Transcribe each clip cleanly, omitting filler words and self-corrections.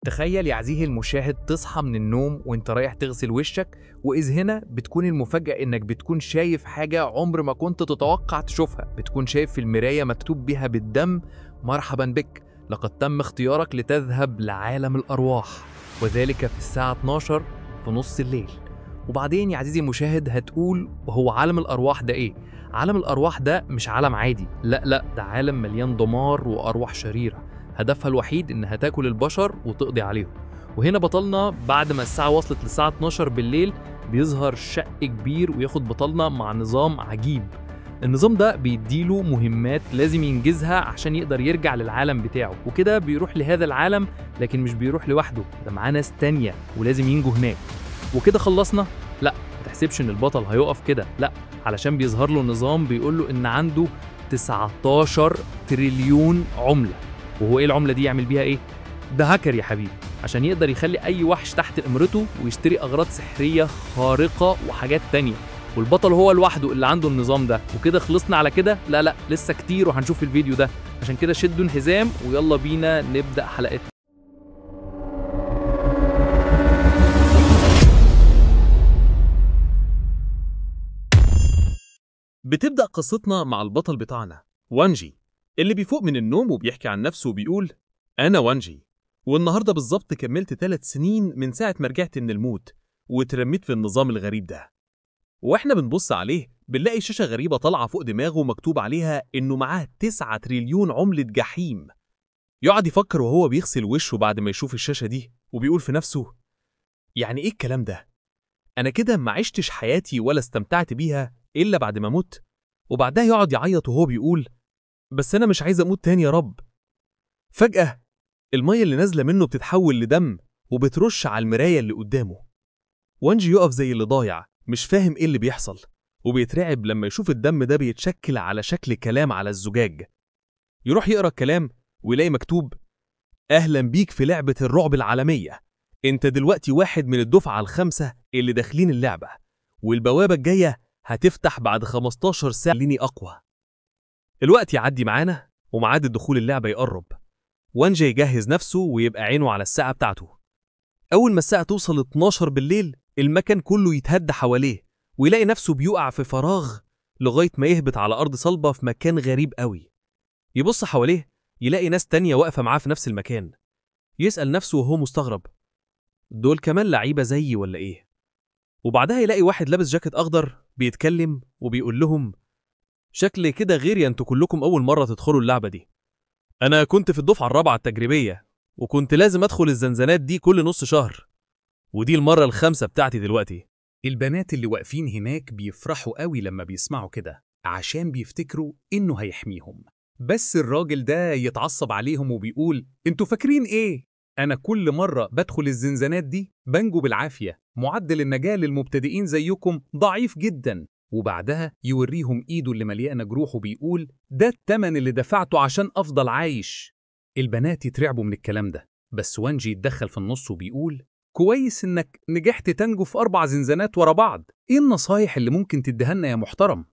تخيل يا عزيزي المشاهد تصحى من النوم وانت رايح تغسل وشك، وإذ هنا بتكون المفاجأة انك بتكون شايف حاجة عمر ما كنت تتوقع تشوفها. بتكون شايف في المراية مكتوب بها بالدم: مرحبا بك، لقد تم اختيارك لتذهب لعالم الأرواح، وذلك في الساعة 12 في نص الليل. وبعدين يا عزيزي المشاهد هتقول: وهو عالم الأرواح ده ايه؟ عالم الأرواح ده مش عالم عادي، لا ده عالم مليان دمار وأرواح شريرة، هدفها الوحيد إنها تاكل البشر وتقضي عليهم. وهنا بطلنا بعد ما الساعة وصلت للساعة 12 بالليل بيظهر شق كبير وياخد بطلنا مع نظام عجيب. النظام ده بيديله مهمات لازم ينجزها عشان يقدر يرجع للعالم بتاعه، وكده بيروح لهذا العالم، لكن مش بيروح لوحده، ده معاه ناس تانية ولازم ينجوا هناك. وكده خلصنا؟ لا، ما تحسبش ان البطل هيقف كده، لا، علشان بيظهر له نظام بيقول له ان عنده 19 تريليون عملة. وهو ايه العملة دي؟ يعمل بيها ايه؟ ده هاكر يا حبيبي، عشان يقدر يخلي اي وحش تحت امرته ويشتري اغراض سحرية خارقة وحاجات تانية، والبطل هو لوحده اللي عنده النظام ده. وكده خلصنا على كده؟ لا لسه كتير وهنشوف الفيديو ده، عشان كده شدوا انحزام ويلا بينا نبدأ حلقتنا. بتبدأ قصتنا مع البطل بتاعنا وانجي، اللي بيفوق من النوم وبيحكي عن نفسه وبيقول: أنا وانجي، والنهاردة بالظبط كملت 3 سنين من ساعة ما رجعت من الموت واترميت في النظام الغريب ده. وإحنا بنبص عليه بنلاقي شاشة غريبة طالعة فوق دماغه مكتوب عليها إنه معاه 9 تريليون عملة جحيم. يقعد يفكر وهو بيغسل وشه بعد ما يشوف الشاشة دي وبيقول في نفسه: يعني إيه الكلام ده؟ أنا كده ما عشتش حياتي ولا استمتعت بيها إلا بعد ما مت. وبعدها يقعد يعيط وهو بيقول: بس أنا مش عايز أموت تاني يا رب. فجأة المية اللي نازلة منه بتتحول لدم وبترش على المراية اللي قدامه. وانجي يقف زي اللي ضايع مش فاهم إيه اللي بيحصل، وبيترعب لما يشوف الدم ده بيتشكل على شكل كلام على الزجاج. يروح يقرأ الكلام ويلاقي مكتوب: أهلا بيك في لعبة الرعب العالمية، انت دلوقتي واحد من الدفعة ال5 اللي داخلين اللعبة، والبوابة الجاية هتفتح بعد 15 ساعة. ليني أقوى. الوقت يعدي معانا وميعاد الدخول اللعبة يقرب، وانجي يجهز نفسه ويبقى عينه على الساعة بتاعته. أول ما الساعة توصل 12 بالليل المكان كله يتهد حواليه، ويلاقي نفسه بيقع في فراغ لغاية ما يهبط على أرض صلبة في مكان غريب قوي. يبص حواليه يلاقي ناس تانية واقفة معاه في نفس المكان. يسأل نفسه وهو مستغرب: دول كمان لعيبة زيي ولا إيه؟ وبعدها يلاقي واحد لابس جاكيت أخضر بيتكلم وبيقول لهم: شكل كده غيري، انتوا كلكم أول مرة تدخلوا اللعبة دي. أنا كنت في الدفعة الرابعة التجريبية، وكنت لازم أدخل الزنزانات دي كل نص شهر، ودي المرة ال5 بتاعتي دلوقتي. البنات اللي واقفين هناك بيفرحوا قوي لما بيسمعوا كده، عشان بيفتكروا إنه هيحميهم. بس الراجل ده يتعصب عليهم وبيقول: انتوا فاكرين إيه؟ أنا كل مرة بدخل الزنزانات دي بنجو بالعافية، معدل النجاة للمبتدئين زيكم ضعيف جدا. وبعدها يوريهم إيده اللي مليانة جروح وبيقول: ده التمن اللي دفعته عشان أفضل عايش. البنات يترعبوا من الكلام ده، بس وانجي يتدخل في النص وبيقول: كويس إنك نجحت تنجو في 4 زنزانات ورا بعض، إيه النصايح اللي ممكن تديهالنا يا محترم؟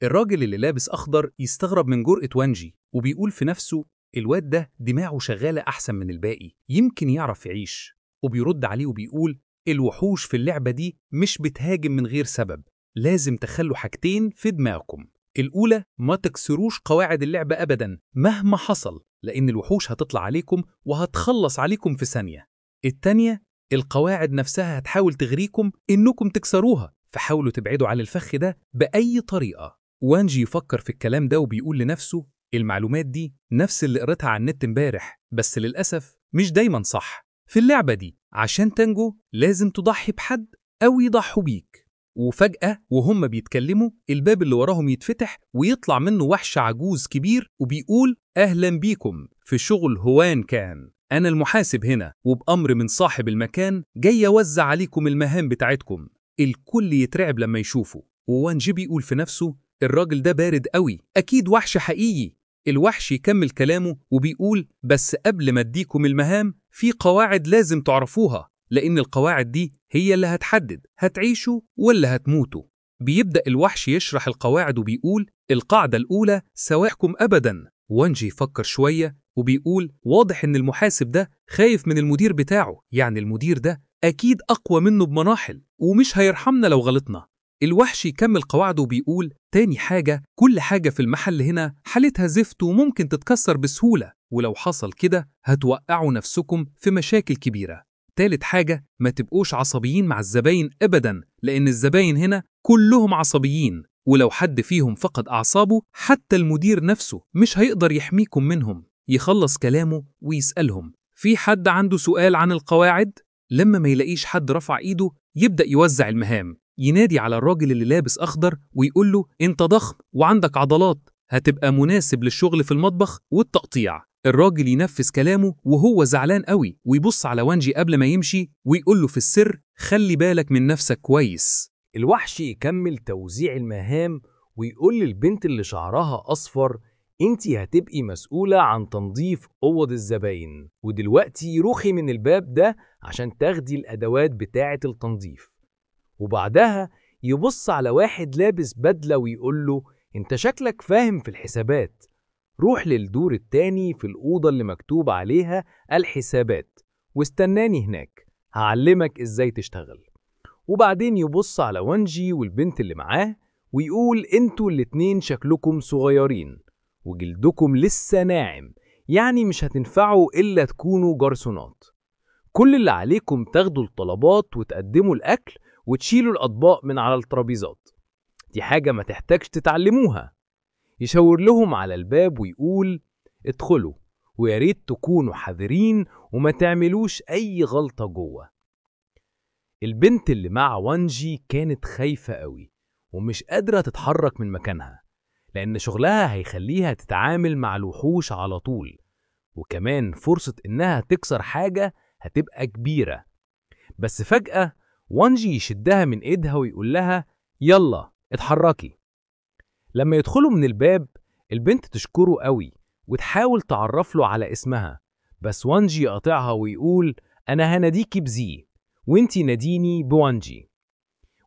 الراجل اللي لابس أخضر يستغرب من جرأة وانجي وبيقول في نفسه: الواد ده دماغه شغالة أحسن من الباقي، يمكن يعرف يعيش. وبيرد عليه وبيقول: الوحوش في اللعبة دي مش بتهاجم من غير سبب، لازم تخلوا حاجتين في دماغكم. الأولى، ما تكسروش قواعد اللعبة أبداً مهما حصل، لأن الوحوش هتطلع عليكم وهتخلص عليكم في ثانية. التانية، القواعد نفسها هتحاول تغريكم إنكم تكسروها، فحاولوا تبعدوا عن الفخ ده بأي طريقة. وانجي يفكر في الكلام ده وبيقول لنفسه: المعلومات دي نفس اللي قريتها على النت امبارح، بس للأسف مش دايما صح. في اللعبة دي عشان تنجو لازم تضحي بحد أو يضحوا بيك. وفجأة وهم بيتكلموا الباب اللي وراهم يتفتح ويطلع منه وحش عجوز كبير وبيقول: أهلا بيكم في شغل هوان كان، أنا المحاسب هنا، وبأمر من صاحب المكان جاي أوزع عليكم المهام بتاعتكم. الكل يترعب لما يشوفه، ووانجي بيقول في نفسه: الراجل ده بارد قوي، أكيد وحش حقيقي. الوحش يكمل كلامه وبيقول: بس قبل ما اديكم المهام في قواعد لازم تعرفوها، لأن القواعد دي هي اللي هتحدد هتعيشوا ولا هتموتوا. بيبدأ الوحش يشرح القواعد وبيقول: القاعدة الأولى، سواحكم أبدا. وانجي يفكر شوية وبيقول واضح إن المحاسب ده خايف من المدير بتاعه، يعني المدير ده أكيد أقوى منه بمراحل ومش هيرحمنا لو غلطنا. الوحش يكمل قواعده وبيقول تاني حاجة، كل حاجة في المحل هنا حالتها زفت وممكن تتكسر بسهولة، ولو حصل كده هتوقعوا نفسكم في مشاكل كبيرة. تالت حاجة، ما تبقوش عصبيين مع الزباين أبداً، لأن الزباين هنا كلهم عصبيين، ولو حد فيهم فقد أعصابه حتى المدير نفسه مش هيقدر يحميكم منهم. يخلص كلامه ويسألهم في حد عنده سؤال عن القواعد؟ لما ما يلاقيش حد رفع إيده يبدأ يوزع المهام، ينادي على الراجل اللي لابس أخضر ويقول له أنت ضخم وعندك عضلات، هتبقى مناسب للشغل في المطبخ والتقطيع. الراجل ينفذ كلامه وهو زعلان قوي، ويبص على وانجي قبل ما يمشي ويقول له في السر خلي بالك من نفسك كويس. الوحش يكمل توزيع المهام ويقول للبنت اللي شعرها أصفر انتي هتبقي مسؤولة عن تنظيف أوض الزباين، ودلوقتي روحي من الباب ده عشان تاخدي الأدوات بتاعة التنظيف. وبعدها يبص على واحد لابس بدلة ويقول له انت شكلك فاهم في الحسابات، روح للدور التاني في الأوضة اللي مكتوب عليها الحسابات واستناني هناك، هعلمك ازاي تشتغل. وبعدين يبص على وانجي والبنت اللي معاه ويقول انتوا الاتنين شكلكم صغيرين وجلدكم لسه ناعم، يعني مش هتنفعوا إلا تكونوا جرسونات. كل اللي عليكم تاخدوا الطلبات وتقدموا الأكل وتشيلوا الأطباق من على الترابيزات، دي حاجة ما تحتاجش تتعلموها. يشاور لهم على الباب ويقول ادخلوا وياريت تكونوا حذرين وما تعملوش أي غلطة جوه. البنت اللي مع وانجي كانت خايفة قوي ومش قادرة تتحرك من مكانها، لأن شغلها هيخليها تتعامل مع الوحوش على طول، وكمان فرصة إنها تكسر حاجة هتبقى كبيرة. بس فجأة وانجي يشدها من إيدها ويقول لها يلا اتحركي. لما يدخلوا من الباب البنت تشكره قوي وتحاول تعرف له على اسمها، بس وانجي يقاطعها ويقول أنا هناديكي بزي وانتي ناديني بوانجي.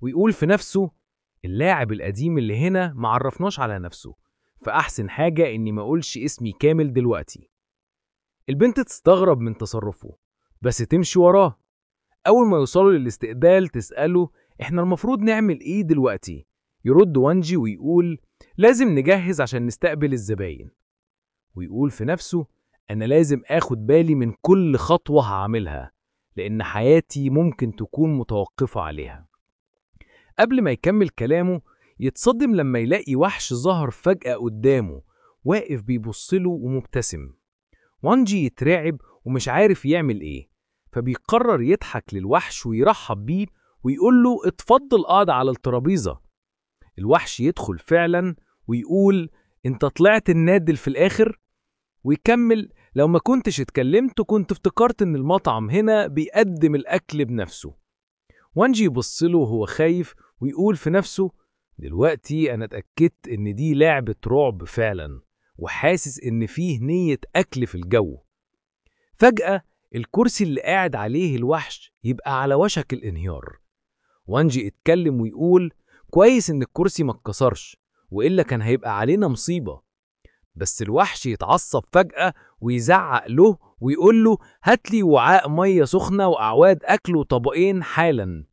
ويقول في نفسه اللاعب القديم اللي هنا معرفناش على نفسه، فأحسن حاجة إني ما أقولش اسمي كامل دلوقتي. البنت تستغرب من تصرفه بس تمشي وراه. أول ما يوصلوا للاستقبال تسأله إحنا المفروض نعمل إيه دلوقتي؟ يرد وانجي ويقول لازم نجهز عشان نستقبل الزباين. ويقول في نفسه أنا لازم أخد بالي من كل خطوة هعملها، لأن حياتي ممكن تكون متوقفة عليها. قبل ما يكمل كلامه يتصدم لما يلاقي وحش ظهر فجأة قدامه واقف بيبصله ومبتسم. وانجي يترعب ومش عارف يعمل ايه، فبيقرر يضحك للوحش ويرحب بيه ويقول له اتفضل اقعد على الترابيزة. الوحش يدخل فعلا ويقول انت طلعت النادل في الاخر، ويكمل لو ما كنتش اتكلمت كنت افتكرت ان المطعم هنا بيقدم الاكل بنفسه. وانجي يبصله وهو خايف ويقول في نفسه دلوقتي انا اتأكدت ان دي لعبة رعب فعلا، وحاسس ان فيه نية اكل في الجو. فجأة الكرسي اللي قاعد عليه الوحش يبقى على وشك الانهيار. وانجي اتكلم ويقول كويس ان الكرسي ما اتكسرش وإلا كان هيبقى علينا مصيبة. بس الوحش يتعصب فجأة ويزعق له ويقول له هاتلي وعاء مية سخنة وأعواد أكل وطبقين حالا.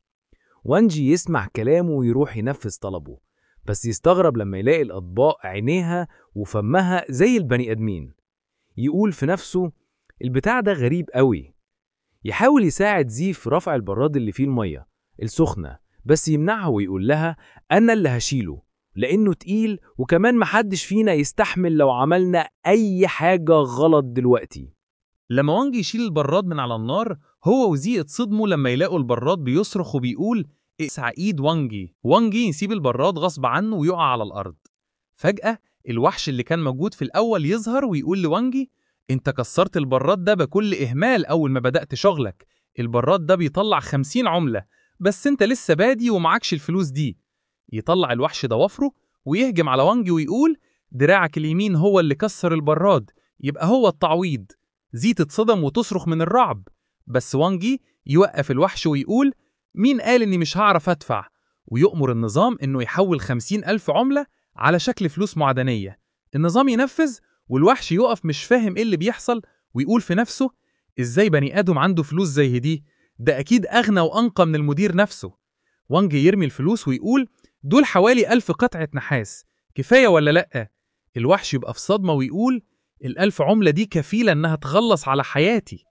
وانجي يسمع كلامه ويروح ينفذ طلبه، بس يستغرب لما يلاقي الأطباق عينيها وفمها زي البني أدمين. يقول في نفسه البتاع ده غريب قوي. يحاول يساعد زي في رفع البراد اللي فيه المية السخنة، بس يمنعها ويقول لها أنا اللي هشيله لأنه تقيل، وكمان محدش فينا يستحمل لو عملنا أي حاجة غلط دلوقتي. لما وانجي يشيل البراد من على النار هو وزي اتصدموا لما يلاقوا البراد بيصرخ وبيقول اسعى ايد وانجي. وانجي يسيب البراد غصب عنه ويقع على الأرض. فجأة الوحش اللي كان موجود في الأول يظهر ويقول لوانجي انت كسرت البراد ده بكل إهمال أول ما بدأت شغلك، البراد ده بيطلع 50 عملة بس انت لسه بادي ومعكش الفلوس دي. يطلع الوحش ضوافره ويهجم على وانجي ويقول دراعك اليمين هو اللي كسر البراد، يبقى هو التعويض. زي تتصدم وتصرخ من الرعب، بس وانجي يوقف الوحش ويقول مين قال اني مش هعرف ادفع، ويؤمر النظام انه يحول 50,000 عملة على شكل فلوس معدنية. النظام ينفذ والوحش يقف مش فاهم إيه اللي بيحصل ويقول في نفسه إزاي بني آدم عنده فلوس زي دي؟ ده أكيد أغنى وأنقى من المدير نفسه. وانج يرمي الفلوس ويقول دول حوالي 1000 قطعة نحاس، كفاية ولا لأ؟ الوحش يبقى في صدمة ويقول ال1000 عملة دي كفيلة إنها تخلص على حياتي.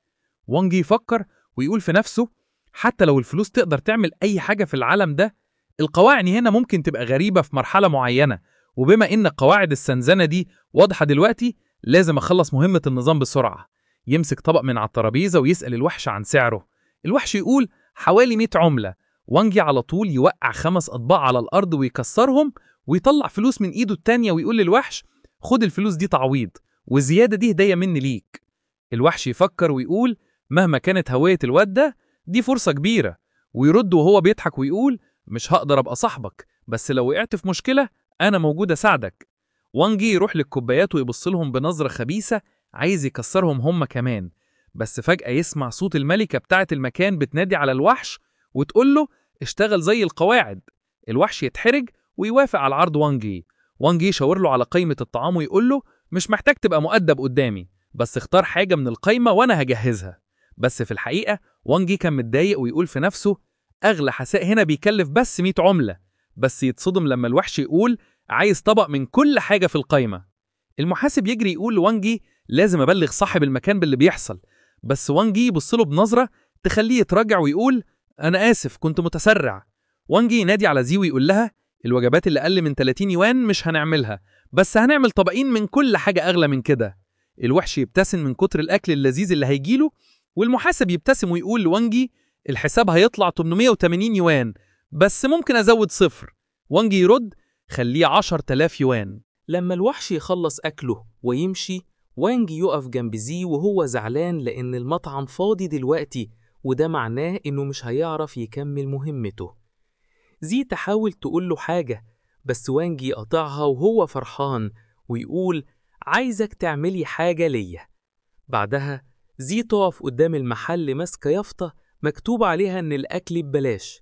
وانج يفكر ويقول في نفسه حتى لو الفلوس تقدر تعمل أي حاجة في العالم ده، القواعد هنا ممكن تبقى غريبة في مرحلة معينة، وبما إن قواعد السنزنة دي واضحة دلوقتي لازم أخلص مهمة النظام بسرعة. يمسك طبق من على الترابيزة ويسأل الوحش عن سعره. الوحش يقول حوالي 100 عملة. وانجي على طول يوقع 5 أطباق على الأرض ويكسرهم ويطلع فلوس من إيده التانية ويقول للوحش خد الفلوس دي تعويض، والزيادة دي هدية مني ليك. الوحش يفكر ويقول مهما كانت هوية الواد ده دي فرصة كبيرة، ويرد وهو بيضحك ويقول مش هقدر أبقى صاحبك، بس لو وقعت في مشكلة أنا موجود أساعدك. وانجي يروح للكوبايات ويبص لهم بنظرة خبيثة عايز يكسرهم هم كمان، بس فجأة يسمع صوت الملكة بتاعة المكان بتنادي على الوحش وتقول له اشتغل زي القواعد. الوحش يتحرج ويوافق على عرض وانجي. وانجي يشاور له على قائمة الطعام ويقول له مش محتاج تبقى مؤدب قدامي، بس اختار حاجة من القائمة وأنا هجهزها. بس في الحقيقة وانجي كان متضايق ويقول في نفسه أغلى حساء هنا بيكلف بس 100 عملة، بس يتصدم لما الوحش يقول عايز طبق من كل حاجة في القائمة. المحاسب يجري يقول لوانجي لازم أبلغ صاحب المكان باللي بيحصل، بس وانجي يبصله بنظرة تخليه يتراجع ويقول أنا آسف كنت متسرع. وانجي ينادي على زي ويقول لها الوجبات اللي أقل من 30 يوان مش هنعملها، بس هنعمل طبقين من كل حاجة أغلى من كده. الوحش يبتسم من كتر الأكل اللذيذ اللي هيجيله، والمحاسب يبتسم ويقول لوانجي الحساب هيطلع 880 يوان، بس ممكن أزود صفر. وانجي يرد خليه 10,000 يوان. لما الوحش يخلص أكله ويمشي، وانجي يقف جنب زي وهو زعلان لأن المطعم فاضي دلوقتي، وده معناه إنه مش هيعرف يكمل مهمته. زي تحاول تقول له حاجة، بس وانجي قطعها وهو فرحان ويقول عايزك تعملي حاجة ليا. بعدها زي تقف قدام المحل ماسكة يافطة مكتوب عليها إن الأكل ببلاش.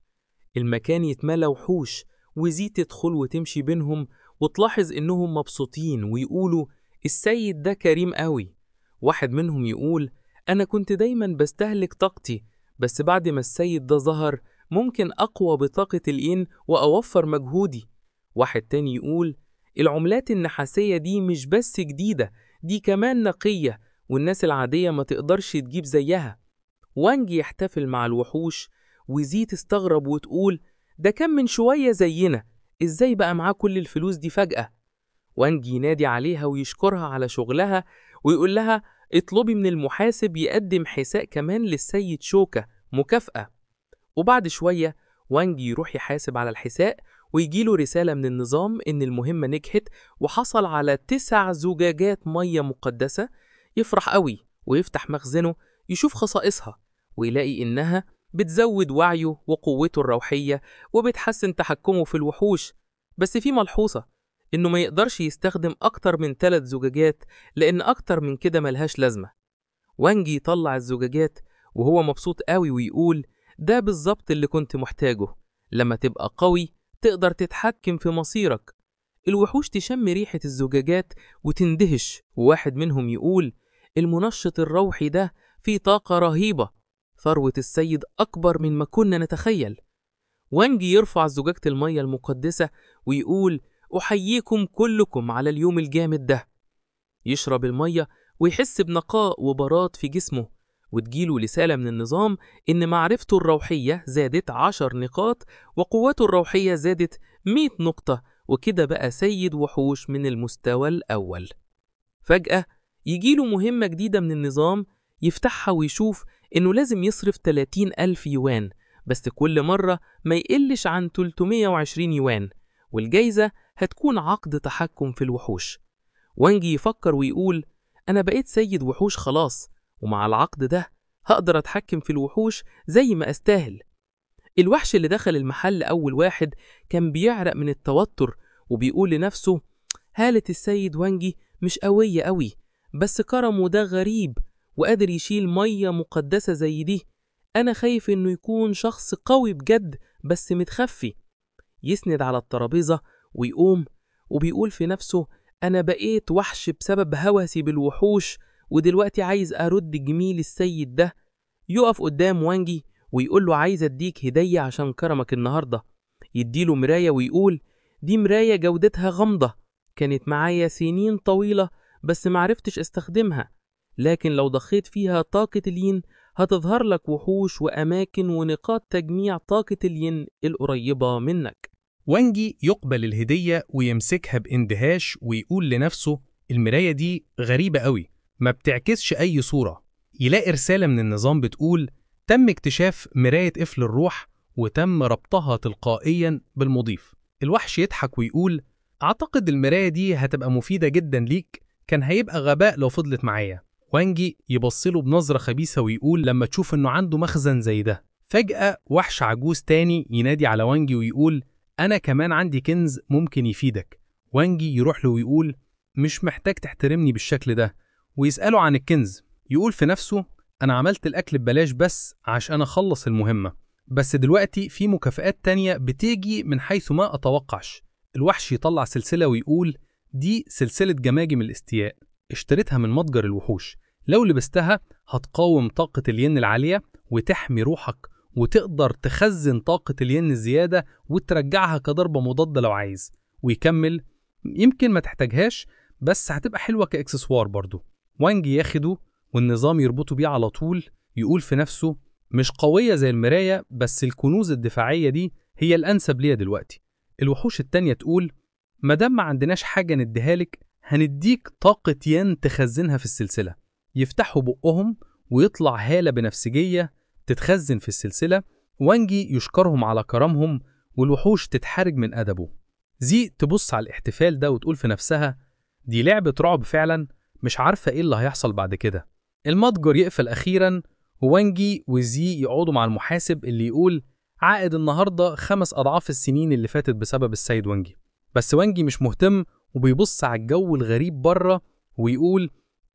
المكان يتملى وحوش، وزي تدخل وتمشي بينهم وتلاحظ إنهم مبسوطين ويقولوا السيد ده كريم قوي. واحد منهم يقول أنا كنت دايما بستهلك طاقتي، بس بعد ما السيد ده ظهر ممكن أقوى بطاقة الإين وأوفر مجهودي. واحد تاني يقول العملات النحاسية دي مش بس جديدة، دي كمان نقية والناس العادية ما تقدرش تجيب زيها. وانجي يحتفل مع الوحوش، وزي تستغرب وتقول ده كان من شوية زينا، إزاي بقى معاه كل الفلوس دي فجأة؟ وانجي ينادي عليها ويشكرها على شغلها ويقول لها اطلبي من المحاسب يقدم حساء كمان للسيد شوكة مكافأة. وبعد شوية وانجي يروح يحاسب على الحساء ويجيله رسالة من النظام إن المهمة نجحت وحصل على 9 زجاجات مية مقدسة. يفرح قوي ويفتح مخزنه يشوف خصائصها ويلاقي إنها بتزود وعيه وقوته الروحية وبتحسن تحكمه في الوحوش. بس في ملحوظة إنه ما يقدرش يستخدم أكتر من 3 زجاجات لأن أكتر من كده ملهاش لازمة. وانجي يطلع الزجاجات وهو مبسوط قوي ويقول ده بالظبط اللي كنت محتاجه، لما تبقى قوي تقدر تتحكم في مصيرك. الوحوش تشم ريحة الزجاجات وتندهش، وواحد منهم يقول المنشط الروحي ده فيه طاقة رهيبة، ثروة السيد أكبر من ما كنا نتخيل. وانجي يرفع زجاجة المية المقدسة ويقول أحييكم كلكم على اليوم الجامد ده. يشرب المية ويحس بنقاء وبراد في جسمه، وتجيله رسالة من النظام إن معرفته الروحية زادت 10 نقاط وقوته الروحية زادت 100 نقطة، وكده بقى سيد وحوش من المستوى الأول. فجأة يجيله مهمة جديدة من النظام يفتحها ويشوف إنه لازم يصرف 30,000 يوان، بس كل مرة ما يقلش عن 320 يوان، والجايزة هتكون عقد تحكم في الوحوش. وانجي يفكر ويقول أنا بقيت سيد وحوش خلاص، ومع العقد ده هقدر أتحكم في الوحوش زي ما أستاهل. الوحش اللي دخل المحل أول واحد كان بيعرق من التوتر وبيقول لنفسه هالة السيد وانجي مش قوية قوي، بس كرمه ده غريب وقادر يشيل مية مقدسة زي دي. أنا خايف إنه يكون شخص قوي بجد بس متخفي. يسند على الترابيزة ويقوم وبيقول في نفسه أنا بقيت وحش بسبب هوسي بالوحوش، ودلوقتي عايز أرد جميل السيد ده. يقف قدام وانجي ويقول له عايز أديك هدية عشان كرمك النهاردة. يديله مراية ويقول دي مراية جودتها غامضة، كانت معايا سنين طويلة بس معرفتش استخدمها، لكن لو ضخيت فيها طاقة الين هتظهر لك وحوش وأماكن ونقاط تجميع طاقة الين القريبة منك. وانجي يقبل الهدية ويمسكها باندهاش ويقول لنفسه المراية دي غريبة قوي، ما بتعكسش أي صورة. يلاقي رسالة من النظام بتقول تم اكتشاف مراية قفل الروح وتم ربطها تلقائيا بالمضيف. الوحش يضحك ويقول أعتقد المراية دي هتبقى مفيدة جدا ليك، كان هيبقى غباء لو فضلت معايا. وانجي يبصله بنظرة خبيثة ويقول لما تشوف إنه عنده مخزن زي ده. فجأة وحش عجوز تاني ينادي على وانجي ويقول أنا كمان عندي كنز ممكن يفيدك. وانجي يروح له ويقول مش محتاج تحترمني بالشكل ده، ويسأله عن الكنز. يقول في نفسه أنا عملت الأكل ببلاش بس عشان أخلص المهمة، بس دلوقتي في مكافآت تانية بتيجي من حيث ما أتوقعش. الوحش يطلع سلسلة ويقول دي سلسلة جماجم الاستياء، اشتريتها من متجر الوحوش، لو لبستها هتقاوم طاقة الين العالية وتحمي روحك، وتقدر تخزن طاقة الين الزيادة وترجعها كضربة مضادة لو عايز. ويكمل يمكن ما تحتاجهاش بس هتبقى حلوة كإكسسوار برضو. وانجي ياخده والنظام يربطه بيه على طول. يقول في نفسه مش قوية زي المراية بس الكنوز الدفاعية دي هي الأنسب ليا دلوقتي. الوحوش التانية تقول مادام ما عندناش حاجة نديهالك هنديك طاقة ين تخزنها في السلسلة. يفتحوا بقهم ويطلع هالة بنفسجية تتخزن في السلسلة. وانجي يشكرهم على كرمهم والوحوش تتحرج من أدبه. زي تبص على الاحتفال ده وتقول في نفسها دي لعبة رعب فعلا، مش عارفة ايه اللي هيحصل بعد كده. المتجر يقفل أخيرا ووانجي وزي يقعدوا مع المحاسب اللي يقول عائد النهاردة 5 أضعاف السنين اللي فاتت بسبب السيد وانجي. بس وانجي مش مهتم وبيبص على الجو الغريب بره ويقول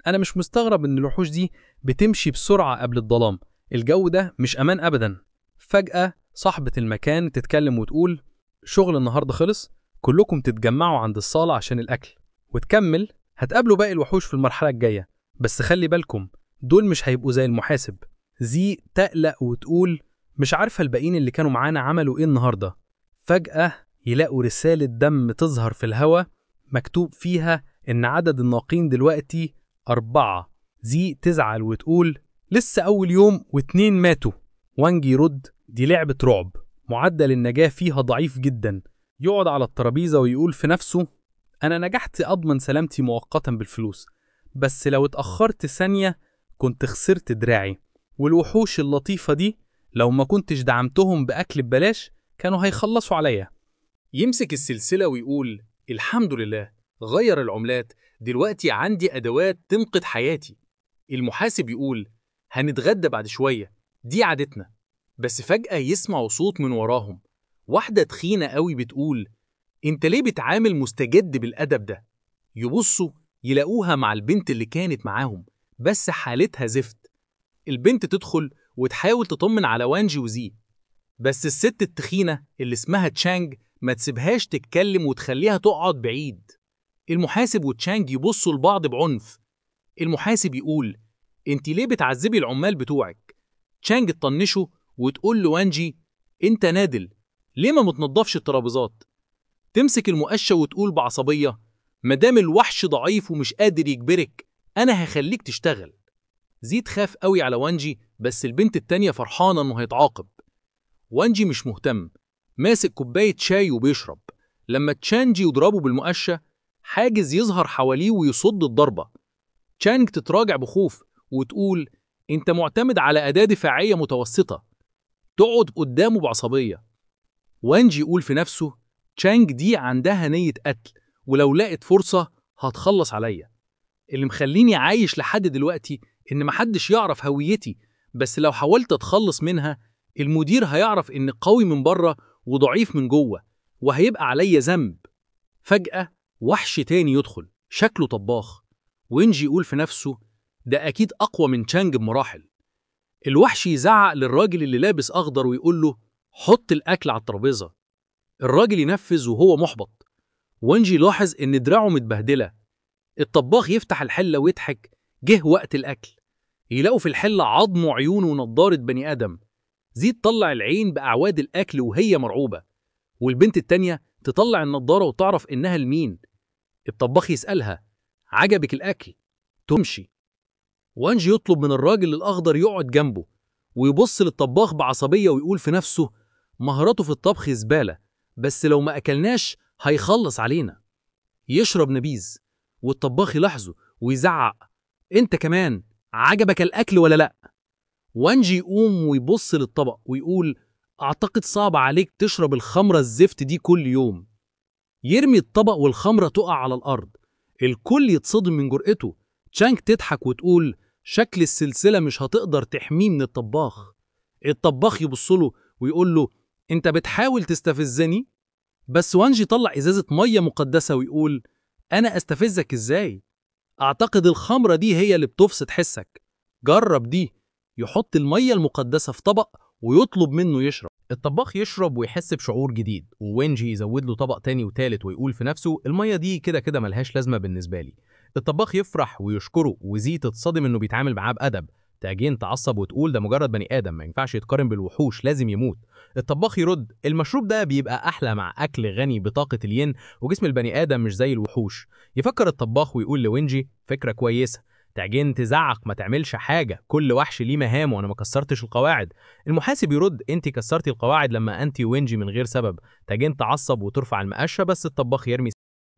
أنا مش مستغرب إن الوحوش دي بتمشي بسرعة قبل الظلام، الجو ده مش أمان أبدا. فجأة صاحبة المكان تتكلم وتقول شغل النهاردة خلص، كلكم تتجمعوا عند الصالة عشان الأكل. وتكمل هتقابلوا باقي الوحوش في المرحلة الجاية، بس خلي بالكم دول مش هيبقوا زي المحاسب. زي تقلق وتقول مش عارفة الباقيين اللي كانوا معانا عملوا إيه النهاردة. فجأة يلاقوا رسالة دم تظهر في الهواء مكتوب فيها إن عدد الناقين دلوقتي 4. زي تزعل وتقول لسه أول يوم و2 ماتوا. وانجي يرد دي لعبة رعب، معدل النجاة فيها ضعيف جدا. يقعد على الترابيزة ويقول في نفسه أنا نجحت أضمن سلامتي مؤقتا بالفلوس، بس لو اتأخرت ثانية كنت خسرت دراعي، والوحوش اللطيفة دي لو ما كنتش دعمتهم بأكل ببلاش كانوا هيخلصوا عليا. يمسك السلسلة ويقول الحمد لله غير العملات، دلوقتي عندي أدوات تنقذ حياتي. المحاسب يقول هنتغدى بعد شوية، دي عادتنا. بس فجأة يسمعوا صوت من وراهم، واحدة تخينة قوي بتقول انت ليه بتعامل مستجد بالأدب ده؟ يبصوا يلاقوها مع البنت اللي كانت معاهم بس حالتها زفت. البنت تدخل وتحاول تطمن على وانجي وزي، بس الست التخينة اللي اسمها تشانج ما تسيبهاش تتكلم وتخليها تقعد بعيد. المحاسب وتشانج يبصوا لبعض بعنف. المحاسب يقول انت ليه بتعذبي العمال بتوعك؟ تشانج تطنشه وتقول لوانجي انت نادل، ليه ما متنضفش الترابيزات؟ تمسك المقشة وتقول بعصبية مدام الوحش ضعيف ومش قادر يجبرك أنا هخليك تشتغل. زي تخاف قوي على وانجي بس البنت التانية فرحانة إنه هيتعاقب. وانجي مش مهتم، ماسك كوباية شاي وبيشرب. لما تشانجي يضربه بالمقشة حاجز يظهر حواليه ويصد الضربة. تشانج تتراجع بخوف وتقول انت معتمد على أداة دفاعية متوسطة. تقعد قدامه بعصبية. وانجي يقول في نفسه تشانج دي عندها نية قتل، ولو لقت فرصة هتخلص عليا. اللي مخليني عايش لحد دلوقتي إن محدش يعرف هويتي، بس لو حاولت أتخلص منها المدير هيعرف إني قوي من بره وضعيف من جوه وهيبقى عليا ذنب. فجأة وحش تاني يدخل شكله طباخ. وينجي يقول في نفسه ده أكيد أقوى من تشانج بمراحل. الوحش يزعق للراجل اللي لابس أخضر ويقول له حط الأكل على الترابيزة. الراجل ينفذ وهو محبط. وانجي لاحظ إن دراعه متبهدلة. الطباخ يفتح الحلة ويضحك. جه وقت الأكل. يلاقوا في الحلة عظم وعيون ونضارة بني آدم. زي تطلع العين بأعواد الأكل وهي مرعوبة، والبنت التانية تطلع النضارة وتعرف إنها لمين. الطباخ يسألها: عجبك الأكل؟ تمشي. وانجي يطلب من الراجل الأخضر يقعد جنبه، ويبص للطباخ بعصبية ويقول في نفسه: مهاراته في الطبخ زبالة، بس لو ما أكلناش هيخلص علينا. يشرب نبيذ، والطباخ يلاحظه ويزعق: انت كمان عجبك الأكل ولا لأ؟ وانجي يقوم ويبص للطبق ويقول: أعتقد صعب عليك تشرب الخمرة الزفت دي كل يوم. يرمي الطبق والخمرة تقع على الأرض. الكل يتصدم من جرأته. تشانك تضحك وتقول: شكل السلسلة مش هتقدر تحميه من الطباخ. الطباخ يبصله ويقول له: انت بتحاول تستفزني؟ بس وانجي طلع إزازة مية مقدسة ويقول: أنا أستفزك إزاي؟ أعتقد الخمرة دي هي اللي بتفسد حسك. جرب دي. يحط المية المقدسة في طبق ويطلب منه يشرب. الطباخ يشرب ويحس بشعور جديد، ووينجي يزود له طبق تاني وتالت ويقول في نفسه: المية دي كده كده ملهاش لازمة بالنسبة لي. الطباخ يفرح ويشكره، وزي تتصدم انه بيتعامل معاه بأدب. تاجين تعصب وتقول: ده مجرد بني آدم، ما ينفعش يتقارن بالوحوش، لازم يموت. الطباخ يرد: المشروب ده بيبقى أحلى مع أكل غني بطاقة الين، وجسم البني آدم مش زي الوحوش. يفكر الطباخ ويقول لوينجي: فكرة كويسة. تاجين تزعق: ما تعملش حاجة، كل وحش ليه مهام وانا ما كسرتش القواعد. المحاسب يرد: انت كسرتي القواعد لما انت وينجي من غير سبب. تاجين تعصب وترفع المقشه، بس الطباخ يرمي.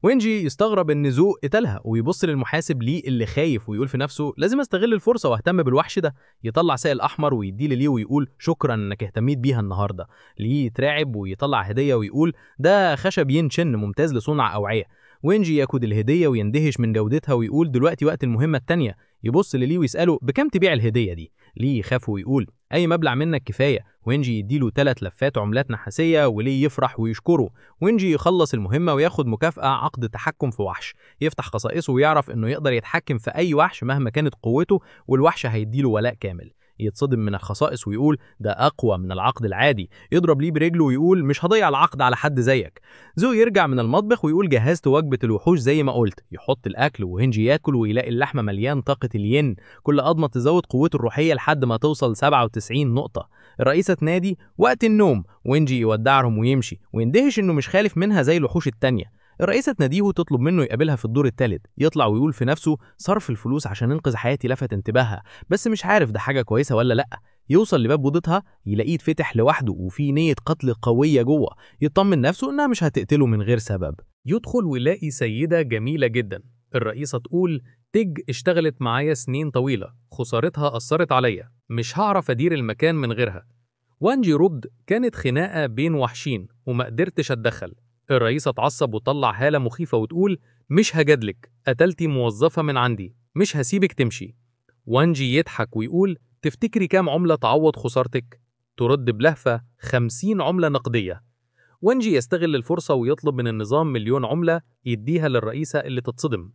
وينجي يستغرب ان ذو قتلها، ويبص للمحاسب ليه اللي خايف ويقول في نفسه: لازم استغل الفرصه واهتم بالوحش ده. يطلع سائل احمر ويديه ليه ويقول: شكرا انك اهتميت بيها النهارده. ليه يترعب ويطلع هديه ويقول: ده خشب ين شن ممتاز لصنع اوعيه. وينجي ياخد الهديه ويندهش من جودتها ويقول: دلوقتي وقت المهمه التانيه. يبص لليه ويساله: بكم تبيع الهديه دي؟ ليه يخاف ويقول: اي مبلغ منك كفايه. وينجي يديله 3 لفات عملات نحاسيه، وليه يفرح ويشكره. وينجي يخلص المهمه وياخد مكافاه عقد تحكم في وحش. يفتح خصائصه ويعرف انه يقدر يتحكم في اي وحش مهما كانت قوته، والوحش هيديله ولاء كامل. يتصدم من الخصائص ويقول: ده اقوى من العقد العادي. يضرب ليه برجله ويقول: مش هضيع العقد على حد زيك. زو يرجع من المطبخ ويقول: جهزت وجبه الوحوش زي ما قلت. يحط الاكل وهنجي ياكل ويلاقي اللحمه مليان طاقه الين. كل قضمه تزود قوته الروحيه لحد ما توصل 97 نقطه. الرئيسه تنادي: وقت النوم. وينجي يودعهم ويمشي، ويندهش انه مش خالف منها زي الوحوش التانيه. الرئيسة تناديه وتطلب منه يقابلها في الدور الثالث. يطلع ويقول في نفسه: صرف الفلوس عشان انقذ حياتي لفت انتباهها، بس مش عارف ده حاجة كويسة ولا لأ. يوصل لباب اوضتها يلاقيه يتفتح لوحده وفي نية قتل قوية جوه. يطمن نفسه انها مش هتقتله من غير سبب. يدخل ويلاقي سيدة جميلة جدا. الرئيسة تقول: تيج اشتغلت معايا سنين طويلة، خسارتها أثرت عليا، مش هعرف أدير المكان من غيرها. وانجي رد: كانت خناقة بين وحشين وما قدرتش أتدخل. الرئيسة تعصب وطلع هالة مخيفة وتقول: مش هجادلك، قتلتي موظفة من عندي، مش هسيبك تمشي. وانجي يضحك ويقول: تفتكري كام عملة تعوض خسارتك؟ ترد بلهفة: 50 عملة نقدية. وانجي يستغل الفرصة ويطلب من النظام 1,000,000 عملة يديها للرئيسة اللي تتصدم.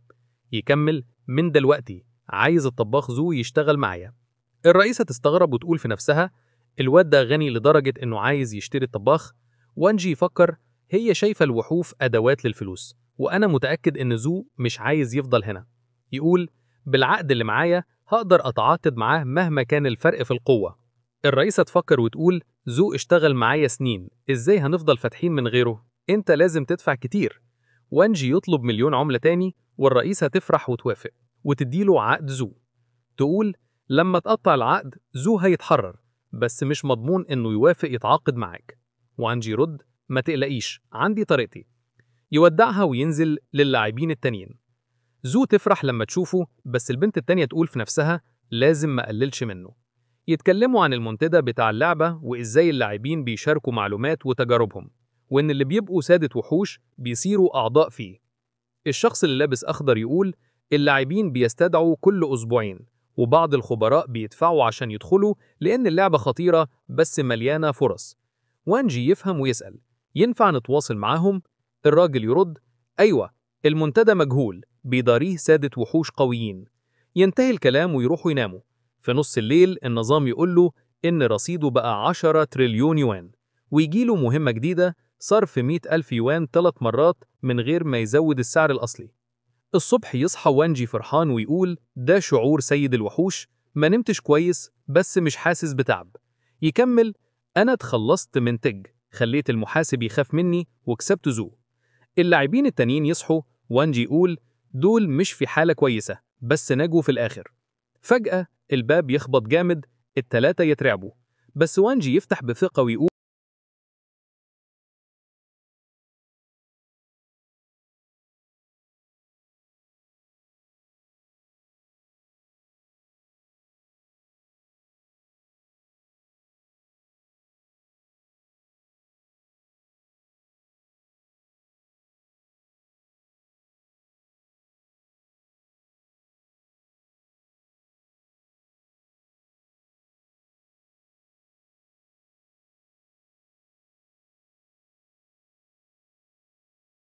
يكمل: من دلوقتي عايز الطباخ زو يشتغل معايا. الرئيسة تستغرب وتقول في نفسها: الواد ده غني لدرجة إنه عايز يشتري الطباخ. وانجي يفكر: هي شايفة الوحوف أدوات للفلوس، وأنا متأكد إن زو مش عايز يفضل هنا. يقول: بالعقد اللي معايا هقدر أتعاقد معاه مهما كان الفرق في القوة. الرئيسة تفكر وتقول: زو اشتغل معايا سنين، إزاي هنفضل فاتحين من غيره؟ أنت لازم تدفع كتير. وانجي يطلب 1,000,000 عملة تاني، والرئيسة تفرح وتوافق وتديله عقد زو. تقول: لما تقطع العقد زو هيتحرر، بس مش مضمون إنه يوافق يتعاقد معاك. وانجي يرد: ما تقلقيش، عندي طريقتي. يودعها وينزل للاعبين التانيين. زو تفرح لما تشوفه، بس البنت التانية تقول في نفسها: لازم ما قللش منه. يتكلموا عن المنتدى بتاع اللعبة وإزاي اللاعبين بيشاركوا معلومات وتجاربهم، وإن اللي بيبقوا سادة وحوش بيصيروا أعضاء فيه. الشخص اللي لابس أخضر يقول: اللاعبين بيستدعوا كل أسبوعين، وبعض الخبراء بيدفعوا عشان يدخلوا لأن اللعبة خطيرة بس مليانة فرص. وانجي يفهم ويسأل: ينفع نتواصل معاهم؟ الراجل يرد: أيوة، المنتدى مجهول، بيداريه سادة وحوش قويين. ينتهي الكلام ويروحوا يناموا. في نص الليل النظام يقول له إن رصيده بقى 10 تريليون يوان، ويجيله مهمة جديدة: صرف 100,000 يوان 3 مرات من غير ما يزود السعر الأصلي. الصبح يصحى وانجي فرحان ويقول ده شعور سيد الوحوش، ما نمتش كويس بس مش حاسس بتعب. يكمل أنا اتخلصت من تج، خليت المحاسب يخاف مني وكسبت زو. اللاعبين التانيين يصحوا وانجي يقول دول مش في حالة كويسة بس نجوا في الآخر. فجأة الباب يخبط جامد، التلاتة يترعبوا بس وانجي يفتح بثقة ويقول